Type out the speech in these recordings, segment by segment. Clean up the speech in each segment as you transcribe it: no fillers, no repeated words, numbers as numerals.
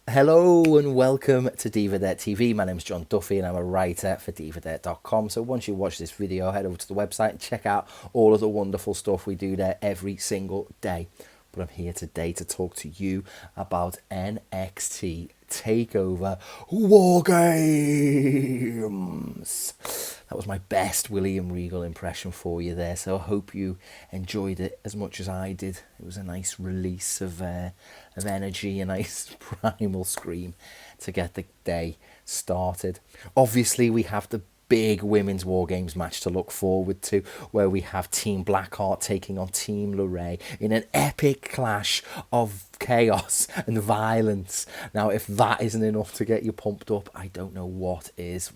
Hello and welcome to Diva TV. My name's John Duffy and I'm a writer for divadirt.com. So once you watch this video, head over to the website and check out all of the wonderful stuff we do there every single day. But I'm here today to talk to you about NXT TakeOver WarGames. That was my best William Regal impression for you there, so I hope you enjoyed it as much as I did. It was a nice release of energy, a nice primal scream to get the day started. Obviously, we have the big women's War Games match to look forward to, where we have Team Blackheart taking on Team Luray in an epic clash of chaos and violence. Now, if that isn't enough to get you pumped up, I don't know what is.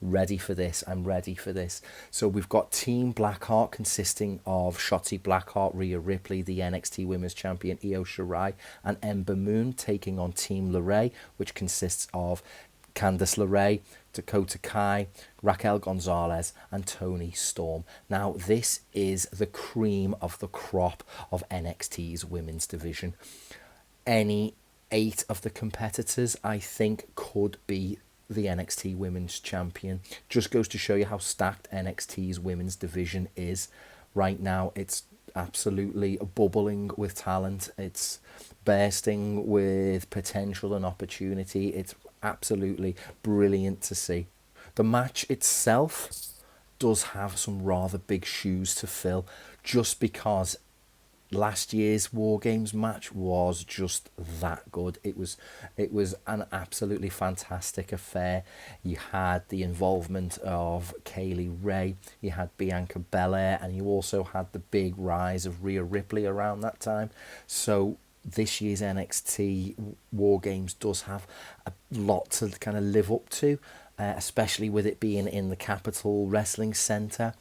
Ready for this. I'm ready for this. So we've got Team Blackheart consisting of Shotzi Blackheart, Rhea Ripley, the NXT Women's Champion Io Shirai, and Ember Moon taking on Team Luray, which consists of Candice LeRae, Dakota Kai, Raquel Gonzalez and Toni Storm. Now this is the cream of the crop of NXT's women's division. Any 8 of the competitors I think could be the NXT Women's Champion. Just goes to show you how stacked NXT's women's division is. Right now it's absolutely bubbling with talent. It's bursting with potential and opportunity. It's absolutely brilliant to see. The match itself does have some rather big shoes to fill, just because last year's War Games match was just that good. It was an absolutely fantastic affair. You had the involvement of Kaylee Ray, you had Bianca Belair, and you also had the big rise of Rhea Ripley around that time. So this year's NXT War Games does have a lot to kind of live up to, especially with it being in the Capitol Wrestling Centre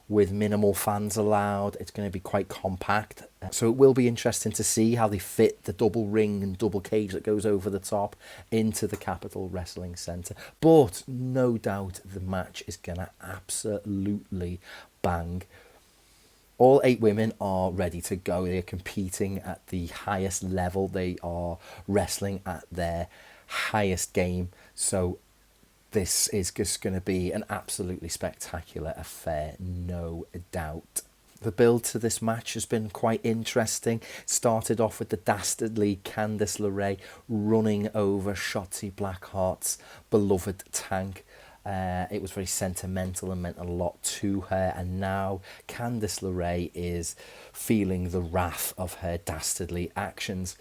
with minimal fans allowed. It's going to be quite compact, so it will be interesting to see how they fit the double ring and double cage that goes over the top into the Capitol Wrestling Centre. But no doubt the match is going to absolutely bang. All 8 women are ready to go. They're competing at the highest level. They are wrestling at their highest game. So this is just going to be an absolutely spectacular affair, no doubt. The build to this match has been quite interesting. Started off with the dastardly Candice LeRae running over Shotzi Blackheart's beloved Tank. It was very sentimental and meant a lot to her, and now Candice LeRae is feeling the wrath of her dastardly actions.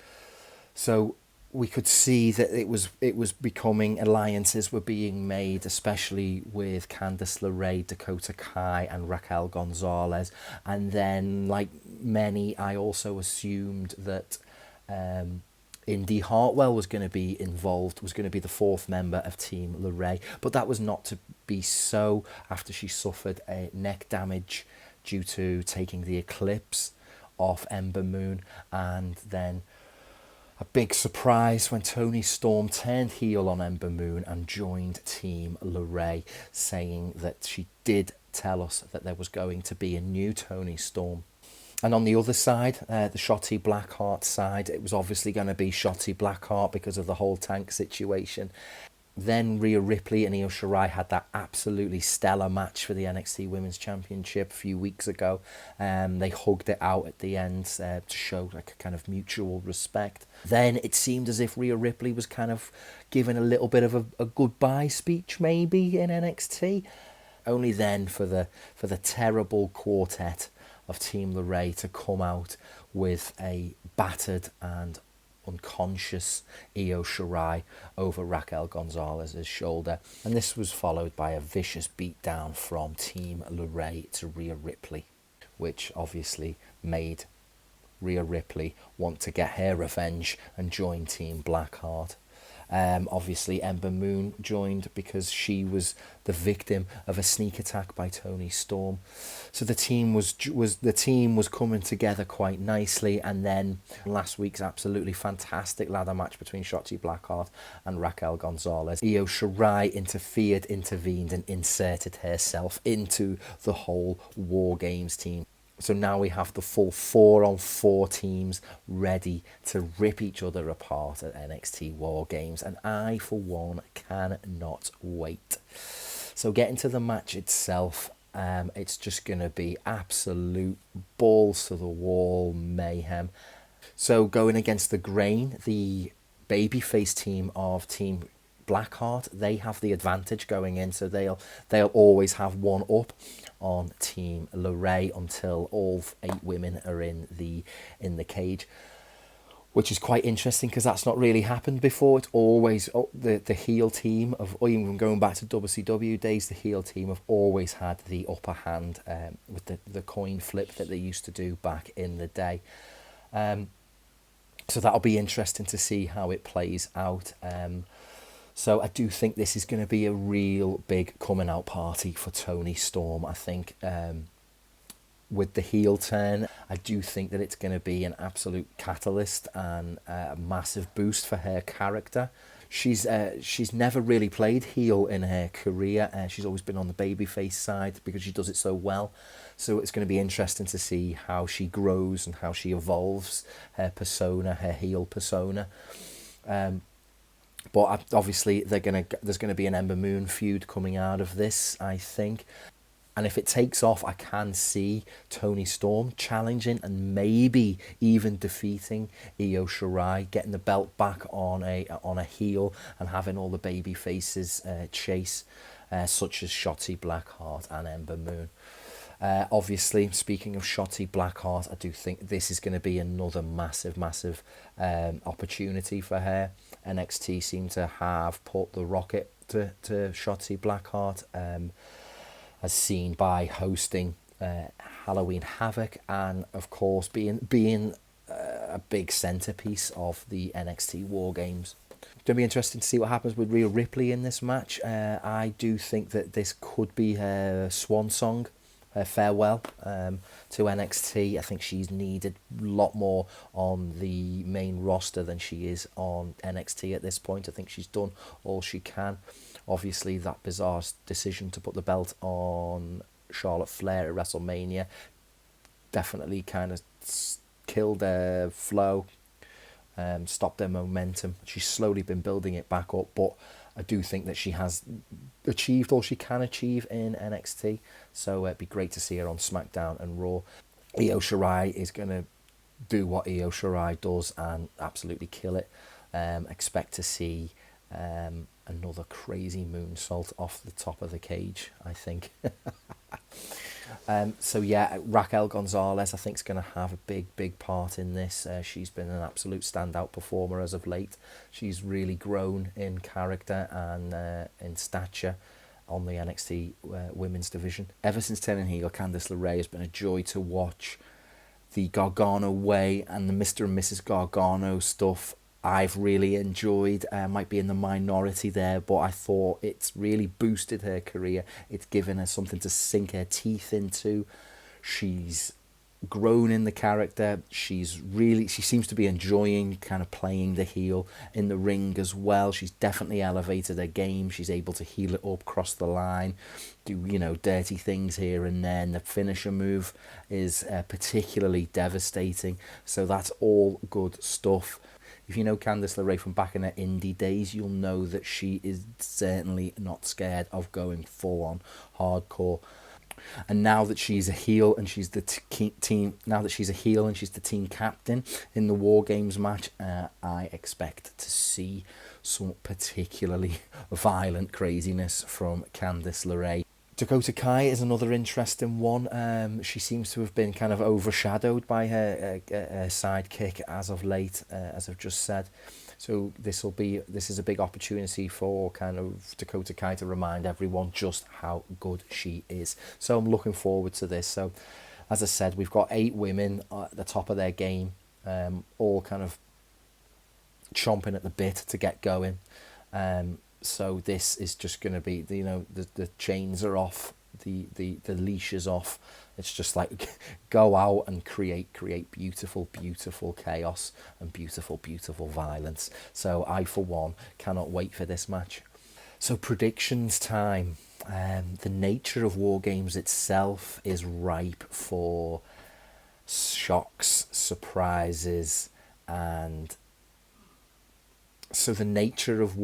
So we could see that it was becoming, alliances were being made, especially with Candice LeRae, Dakota Kai and Raquel Gonzalez. And then, like many, I also assumed that Indy Hartwell was going to be involved, was going to be the 4th member of Team LeRae, but that was not to be so after she suffered a neck damage due to taking the Eclipse off Ember Moon. And then a big surprise when Toni Storm turned heel on Ember Moon and joined Team LeRae, saying that she did tell us that there was going to be a new Toni Storm. And on the other side, the Shotzi Blackheart side, it was obviously going to be Shotzi Blackheart because of the whole Tank situation. Then Rhea Ripley and Io Shirai had that absolutely stellar match for the NXT Women's Championship a few weeks ago. They hugged it out at the end to show like a kind of mutual respect. Then it seemed as if Rhea Ripley was kind of giving a little bit of a goodbye speech maybe in NXT. Only then for the terrible quartet of Team LeRae to come out with a battered and unconscious Io Shirai over Raquel Gonzalez's shoulder. And this was followed by a vicious beatdown from Team LeRae to Rhea Ripley, which obviously made Rhea Ripley want to get her revenge and join Team Blackheart. Obviously Ember Moon joined because she was the victim of a sneak attack by Toni Storm. So the team was coming together quite nicely. And then last week's absolutely fantastic ladder match between Shotzi Blackheart and Raquel Gonzalez. Io Shirai intervened and inserted herself into the whole War Games team. So now we have the full 4-on-4 teams ready to rip each other apart at NXT WarGames, and I, for one, cannot wait. So getting to the match itself, it's just going to be absolute balls to the wall mayhem. So going against the grain, the babyface team of Team Blackheart, they have the advantage going in, so they'll always have one up on Team LeRae until all 8 women are in the cage, which is quite interesting because that's not really happened before. It's always the heel team of, even going back to WCW days, the heel team have always had the upper hand with the coin flip that they used to do back in the day. So that'll be interesting to see how it plays out. So I do think this is going to be a real big coming out party for Toni Storm. I think with the heel turn, I do think that it's going to be an absolute catalyst and a massive boost for her character. She's never really played heel in her career. She's always been on the babyface side because she does it so well. So it's going to be interesting to see how she grows and how she evolves her persona, her heel persona. But obviously there's going to be an Ember Moon feud coming out of this, I think. And if it takes off, I can see Toni Storm challenging and maybe even defeating Io Shirai, getting the belt back on a heel and having all the baby faces chase, such as Shotzi Blackheart and Ember Moon. Obviously, speaking of Shotzi Blackheart, I do think this is going to be another massive opportunity for her. NXT seem to have put the rocket to Shotzi Blackheart, as seen by hosting Halloween Havoc and, of course, being a big centerpiece of the NXT WarGames. It's going to be interesting to see what happens with Rhea Ripley in this match. I do think that this could be her swan song, her farewell to NXT. I think she's needed a lot more on the main roster than she is on NXT at this point. I think she's done all she can. Obviously, that bizarre decision to put the belt on Charlotte Flair at WrestleMania definitely kind of killed their flow, stopped their momentum. She's slowly been building it back up, but I do think that she has achieved all she can achieve in NXT. So it'd be great to see her on SmackDown and Raw. Io Shirai is going to do what Io Shirai does and absolutely kill it. Expect to see another crazy moonsault off the top of the cage, I think. So yeah, Raquel Gonzalez I think is going to have a big part in this. She's been an absolute standout performer as of late. She's really grown in character and in stature on the NXT women's division. Ever since turning heel, Candice LeRae has been a joy to watch. The Gargano way and the Mr. and Mrs. Gargano stuff I've really enjoyed. Might be in the minority there, but I thought it's really boosted her career. It's given her something to sink her teeth into. She's grown in the character. She seems to be enjoying kind of playing the heel in the ring as well. She's definitely elevated her game. She's able to heel it up, cross the line, do dirty things here and there. And the finisher move is particularly devastating. So that's all good stuff. If you know Candice LeRae from back in her indie days, you'll know that she is certainly not scared of going full on hardcore. And now that she's a heel and she's the team captain in the WarGames match, I expect to see some particularly violent craziness from Candice LeRae. Dakota Kai is another interesting one. She seems to have been kind of overshadowed by her sidekick as of late, as I've just said. So this is a big opportunity for kind of Dakota Kai to remind everyone just how good she is. So I'm looking forward to this. So as I said, we've got 8 women at the top of their game, all kind of chomping at the bit to get going. So this is just going to be, the chains are off, the leash is off. It's just like go out and create beautiful chaos and beautiful violence. So I, for one, cannot wait for this match. So predictions time. The nature of WarGames itself is ripe for shocks, surprises, and so the nature of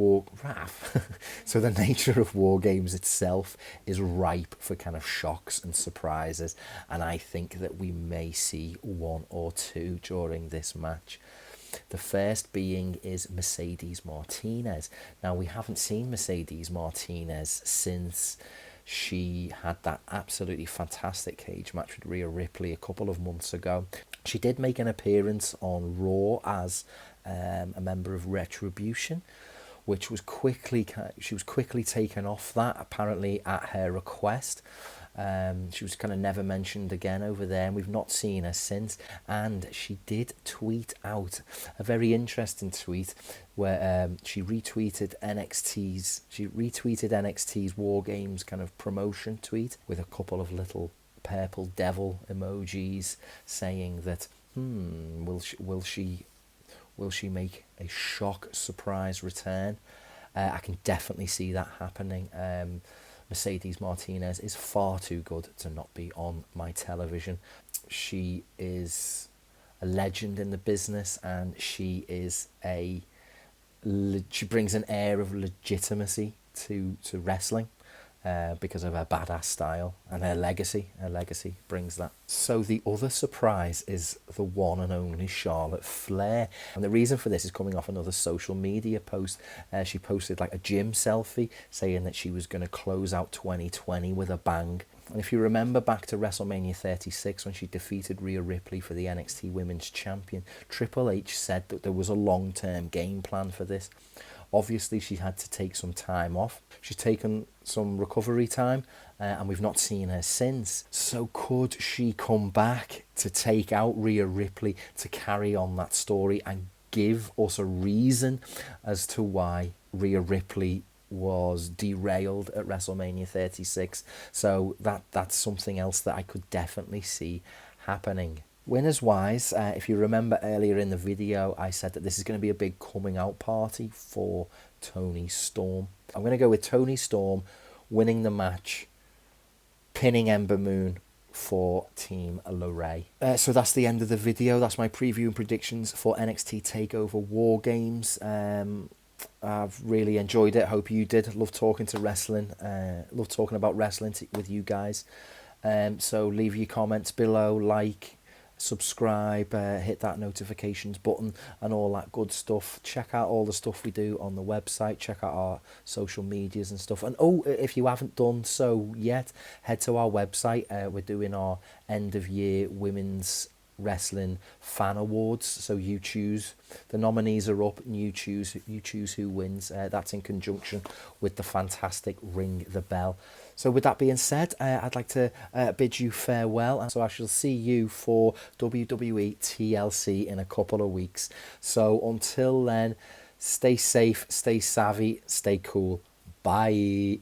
so the nature of war games itself is ripe for kind of shocks and surprises, and I think that we may see one or two during this match. The first being is Mercedes Martinez. Now, we haven't seen Mercedes Martinez since she had that absolutely fantastic cage match with Rhea Ripley a couple of months ago. She did make an appearance on Raw as a member of Retribution, which was quickly taken off that, apparently at her request. She was kind of never mentioned again over there, and we've not seen her since. And she did tweet out a very interesting tweet where she retweeted NXT's WarGames kind of promotion tweet with a couple of little purple devil emojis, saying that will she make a shock surprise return? I can definitely see that happening. Mercedes Martinez is far too good to not be on my television. She is a legend in the business, and she brings an air of legitimacy to wrestling. Because of her badass style and her legacy. Her legacy brings that. So the other surprise is the one and only Charlotte Flair. And the reason for this is coming off another social media post. She posted like a gym selfie saying that she was going to close out 2020 with a bang. And if you remember back to WrestleMania 36 when she defeated Rhea Ripley for the NXT Women's Champion, Triple H said that there was a long-term game plan for this. Obviously, she had to take some time off. She's taken some recovery time, and we've not seen her since. So could she come back to take out Rhea Ripley, to carry on that story and give us a reason as to why Rhea Ripley was derailed at WrestleMania 36? So that's something else that I could definitely see happening. Winners wise, if you remember earlier in the video, I said that this is going to be a big coming out party for Toni Storm. I'm going to go with Toni Storm winning the match, pinning Ember Moon for Team LeRae. So that's the end of the video. That's my preview and predictions for NXT TakeOver WarGames. I've really enjoyed it. Hope you did. Love talking to wrestling. Love talking about wrestling with you guys. So leave your comments below, like, subscribe, hit that notifications button and all that good stuff. Check out all the stuff we do on the website. Check out our social medias and stuff. And if you haven't done so yet, head to our website. We're doing our end of year women's wrestling fan awards, so you choose. The nominees are up and you choose who wins. That's in conjunction with the fantastic Ring the Bell. So with that being said, I'd like to bid you farewell, and so I shall see you for WWE TLC in a couple of weeks. So until then, stay safe, stay savvy, stay cool. Bye.